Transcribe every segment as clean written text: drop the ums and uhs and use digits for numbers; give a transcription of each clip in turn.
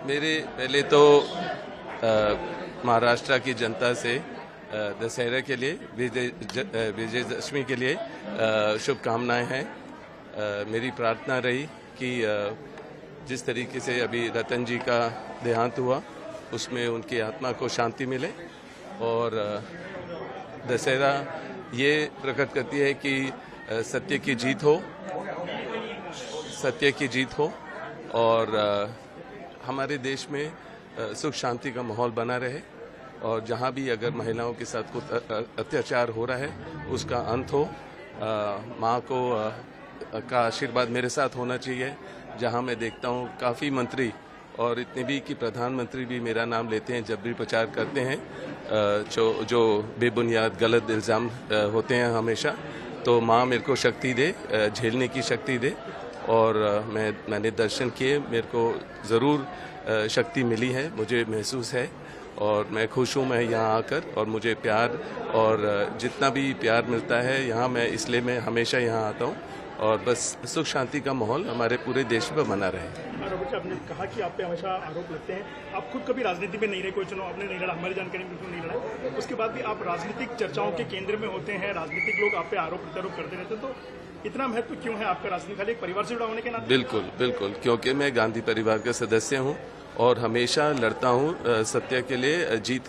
मेरे पहले तो महाराष्ट्र की जनता से दशहरा के लिए विजयदशमी के लिए शुभकामनाएं हैं। मेरी प्रार्थना रही कि जिस तरीके से अभी रतन जी का देहांत हुआ उसमें उनकी आत्मा को शांति मिले और दशहरा ये प्रकट करती है कि सत्य की जीत हो और हमारे देश में सुख शांति का माहौल बना रहे और जहाँ भी अगर महिलाओं के साथ कुछ अत्याचार हो रहा है उसका अंत हो। माँ को का आशीर्वाद मेरे साथ होना चाहिए। जहाँ मैं देखता हूँ काफ़ी मंत्री और इतने भी कि प्रधानमंत्री भी मेरा नाम लेते हैं जब भी प्रचार करते हैं जो बेबुनियाद गलत इल्ज़ाम होते हैं हमेशा। तो माँ मेरे को शक्ति दे, झेलने की शक्ति दे और मैंने दर्शन किए, मेरे को ज़रूर शक्ति मिली है, मुझे महसूस है और मैं खुश हूँ मैं यहाँ आकर। और मुझे प्यार और जितना भी प्यार मिलता है यहाँ मैं इसलिए मैं हमेशा यहाँ आता हूँ और बस सुख शांति का माहौल हमारे पूरे देश में बना रहे। आपने कहा कि आप पे हमेशा आरोप लगते हैं, आप खुद कभी राजनीति में नहीं रहे, कोई चुनाव आपने नहीं लड़ा, हमारी जानकारी में बिल्कुल नहीं लड़ा, उसके बाद भी आप राजनीतिक चर्चाओं के केंद्र में होते हैं, राजनीतिक लोग आप पे आरोप प्रत्यारोप करते रहते हैं, तो इतना महत्व क्यों है आपका राजनीति खाली एक परिवार से जुड़ा होने के नाते? बिल्कुल, क्योंकि मैं गांधी परिवार का सदस्य हूँ और हमेशा लड़ता हूँ सत्य के लिए। जीत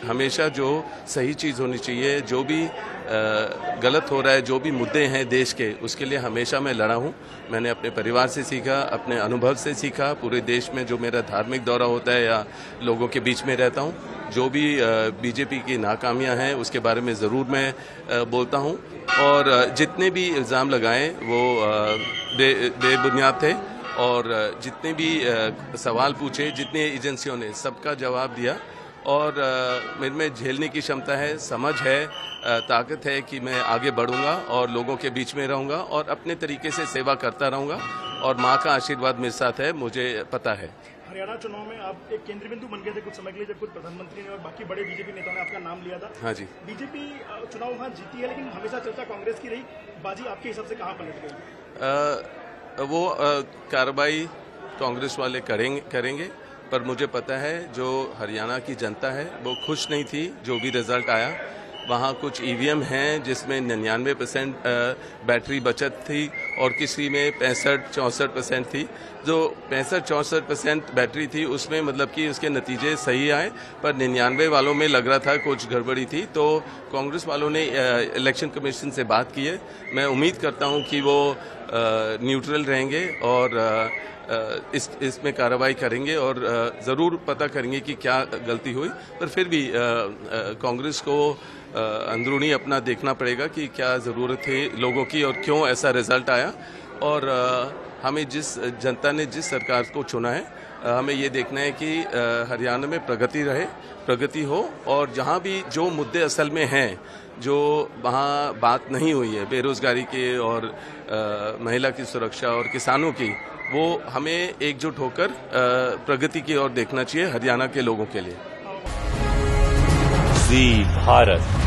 हमेशा जो सही चीज़ होनी चाहिए, जो भी गलत हो रहा है, जो भी मुद्दे हैं देश के, उसके लिए हमेशा मैं लड़ा हूँ। मैंने अपने परिवार से सीखा, अपने अनुभव से सीखा। पूरे देश में जो मेरा धार्मिक दौरा होता है या लोगों के बीच में रहता हूँ, जो भी बीजेपी की नाकामियाँ हैं उसके बारे में ज़रूर मैं बोलता हूँ और जितने भी इल्ज़ाम लगाए वो बेबुनियाद थे और जितने भी सवाल पूछे, जितने एजेंसियों ने सबका जवाब दिया और मेरे में झेलने की क्षमता है, समझ है, ताकत है कि मैं आगे बढ़ूंगा और लोगों के बीच में रहूंगा और अपने तरीके से सेवा करता रहूंगा और माँ का आशीर्वाद मेरे साथ है, मुझे पता है। हरियाणा चुनाव में आप एक केंद्र बिंदु बन गए थे कुछ समय के लिए, जब कुछ प्रधानमंत्री ने और बाकी बड़े बीजेपी नेताओं ने आपका नाम लिया था। हाँ जी। बीजेपी चुनाव वहाँ जीती है लेकिन हमेशा चर्चा कांग्रेस की रही, बाजी आपके हिसाब से कहाँ पलट गई? वो कार्रवाई कांग्रेस वाले करेंगे पर मुझे पता है जो हरियाणा की जनता है वो खुश नहीं थी जो भी रिजल्ट आया। वहाँ कुछ ईवीएम हैं जिसमें 99% बैटरी बचत थी और किसी में 65-64% थी। जो 65-64% बैटरी थी उसमें मतलब कि उसके नतीजे सही आए, पर 99 वालों में लग रहा था कुछ गड़बड़ी थी। तो कांग्रेस वालों ने इलेक्शन कमीशन से बात की है। मैं उम्मीद करता हूँ कि वो न्यूट्रल रहेंगे और इसमें कार्रवाई करेंगे और ज़रूर पता करेंगे कि क्या गलती हुई। पर फिर भी कांग्रेस को अंदरूनी अपना देखना पड़ेगा कि क्या ज़रूरत है लोगों की और क्यों ऐसा रिजल्ट आया। और हमें जनता ने जिस सरकार को चुना है, हमें ये देखना है कि हरियाणा में प्रगति हो और जहाँ भी जो मुद्दे असल में हैं, जो वहाँ बात नहीं हुई है बेरोजगारी के और महिला की सुरक्षा और किसानों की, वो हमें एकजुट होकर प्रगति की ओर देखना चाहिए हरियाणा के लोगों के लिए। जी भारत।